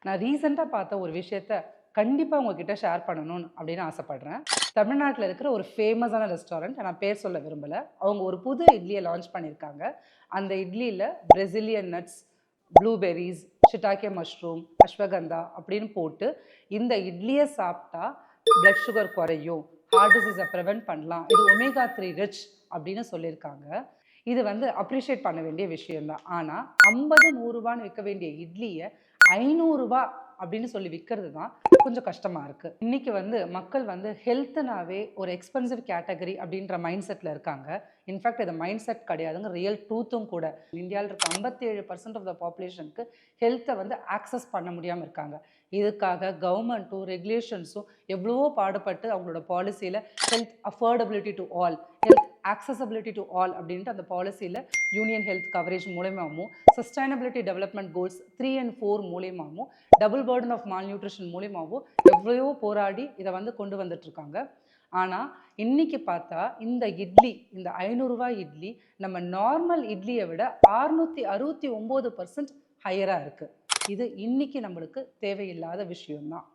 நான் ரீசெண்டாக பார்த்த ஒரு விஷயத்த கண்டிப்பாக உங்ககிட்ட ஷேர் பண்ணணும்னு அப்படின்னு ஆசைப்படுறேன். தமிழ்நாட்டில் இருக்கிற ஒரு ஃபேமஸான ரெஸ்டாரண்ட், நான் பேர் சொல்ல விரும்பலை. அவங்க ஒரு புது இட்லியை லான்ச் பண்ணியிருக்காங்க. அந்த இட்லியில் Brazilian nuts, blueberries, shiitake mushroom, ashwagandha அப்படின்னு போட்டு இந்த இட்லியை சாப்பிட்டா பிளட் சுகர் குறையும், ஹார்ட் டிசீஸை ப்ரிவென்ட் பண்ணலாம், இது ஒமேகா 3 ரிச் அப்படின்னு சொல்லியிருக்காங்க. இது அப்ரிஷியேட் பண்ண வேண்டிய விஷயம்தான். ஆனால் 50 100 விற்க வேண்டிய இட்லியை 500 அப்படின்னு சொல்லி விற்கிறது தான் கொஞ்சம் கஷ்டமா இருக்கு. இன்னைக்கு மக்கள் ஹெல்த்னாவே ஒரு எக்ஸ்பென்சிவ் கேட்டகரி அப்படின்ற மைண்ட் செட்ல இருக்காங்க. இன்ஃபேக்ட் இது மைண்ட் செட் கிடையாதுங்க, ரியல் ட்ரூத்தும் கூட. இந்தியாவில் இருக்க 57% ஆஃப் த பாப்புலேஷனுக்கு ஹெல்த்தை ஆக்சஸ் பண்ண முடியாமல் இருக்காங்க. இதுக்காக கவர்மெண்ட்டும் ரெகுலேஷன்ஸும் எவ்வளவோ பாடுபட்டு அவங்களோட பாலிசியில் health affordability to all, health accessibility to all அப்படின்ட்டு அந்த பாலிசியில் யூனியன் ஹெல்த் கவரேஜ் மூலயமாவும், சஸ்டைனபிலிட்டி டெவலப்மெண்ட் கோல்ஸ் 3 and 4 மூலயமாவும், double burden of malnutrition மூலயமாவும் எவ்வளவோ போராடி இதை கொண்டு வந்துட்டு இருக்காங்க. ஆனால் இன்னைக்கு பார்த்தா இந்த இட்லி, இந்த 500 இட்லி நம்ம நார்மல் இட்லியை விட 669% ஹையராக இருக்குது. இது இன்னைக்கு நம்மளுக்கு தேவையில்லாத விஷயம்தான்.